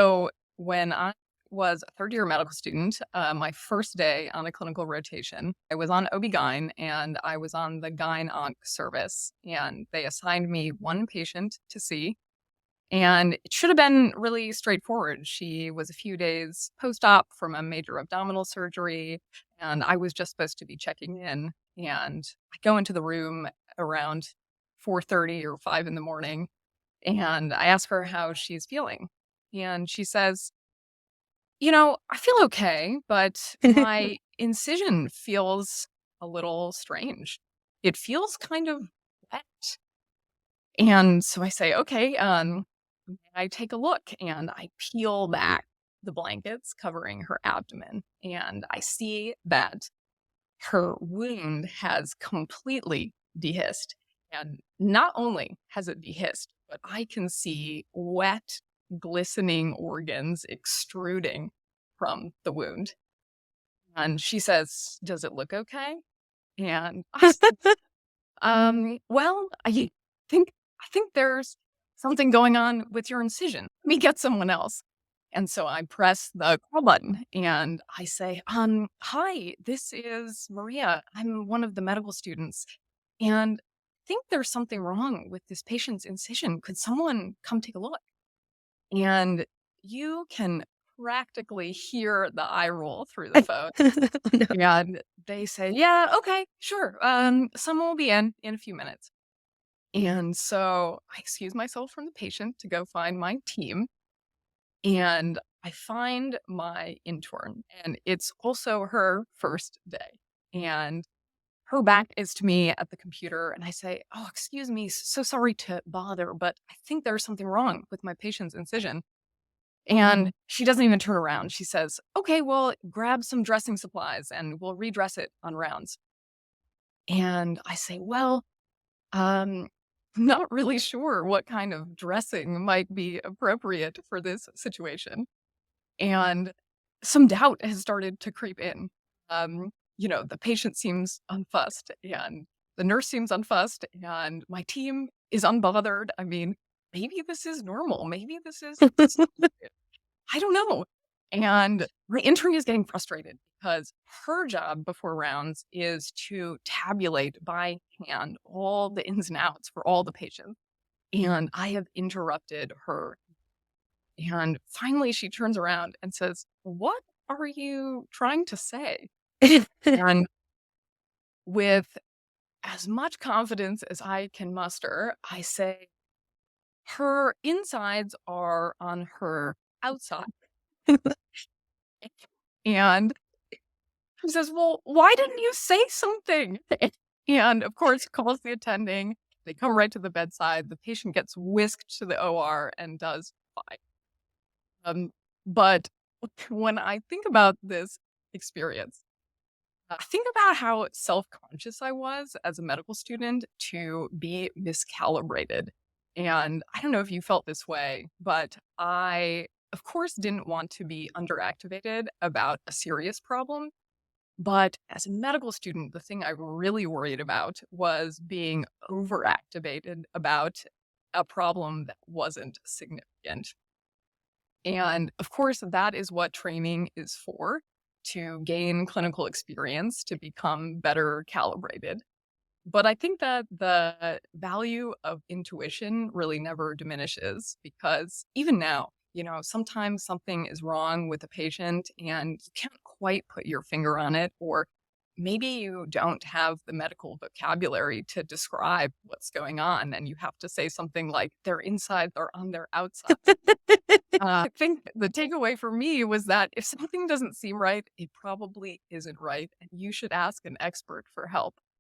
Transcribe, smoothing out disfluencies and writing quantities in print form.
So when I was a third year medical student, my first day on a clinical rotation, I was on OB-GYN and I was on the GYN-ONC service. And they assigned me one patient to see. And it should have been really straightforward. She was a few days post-op from a major abdominal surgery, and I was just supposed to be checking in. And I go into the room around 4:30 or 5 in the morning, and I ask her how she's feeling. And she says, I feel okay, but my incision feels a little strange. It feels kind of wet. And so I say, okay, may I take a look? And I peel back the blankets covering her abdomen. And I see that her wound has completely dehisced. And not only has it dehisced, but I can see wet, glistening organs extruding from the wound. And she says, "Does it look okay?" And I said, well, think I think there's something going on with your incision. Let me get someone else." And so I press the call button and I say, hi, this is Maria. I'm one of the medical students and I think there's something wrong with this patient's incision. Could someone come take a look? And you can practically hear the eye roll through the phone. No. And they say, "Yeah, okay, sure. Someone will be in a few minutes." And so I excuse myself from the patient to go find my team. And I find my intern, and it's also her first day. And her back is to me at the computer, and I say, "Oh, excuse me, so sorry to bother, but I think there's something wrong with my patient's incision." And she doesn't even turn around. She says, "Okay, well, grab some dressing supplies and we'll redress it on rounds." And I say, "Well, um, not really sure what kind of dressing might be appropriate for this situation." And some doubt has started to creep in. The patient seems unfussed and the nurse seems unfussed and my team is unbothered. I mean, maybe this is normal. Maybe this is I don't know. And my intern is getting frustrated because her job before rounds is to tabulate by hand all the ins and outs for all the patients. And I have interrupted her. And finally, she turns around and says, "What are you trying to say?" And with as much confidence as I can muster, I say, "Her insides are on her outside." And he says, "Well, why didn't you say something?" And of course, calls the attending. They come right to the bedside. The patient gets whisked to the OR and does fine. But when I think about this experience, I think about how self-conscious I was as a medical student to be miscalibrated. And I don't know if you felt this way, but I, of course, didn't want to be underactivated about a serious problem. But as a medical student, the thing I really worried about was being overactivated about a problem that wasn't significant. And of course, that is what training is for, to gain clinical experience, to become better calibrated. But I think that the value of intuition really never diminishes because even now, sometimes something is wrong with a patient and you can't quite put your finger on it, or maybe you don't have the medical vocabulary to describe what's going on. And you have to say something like their insides are on their outside. I think the takeaway for me was that if something doesn't seem right, it probably isn't right. And you should ask an expert for help.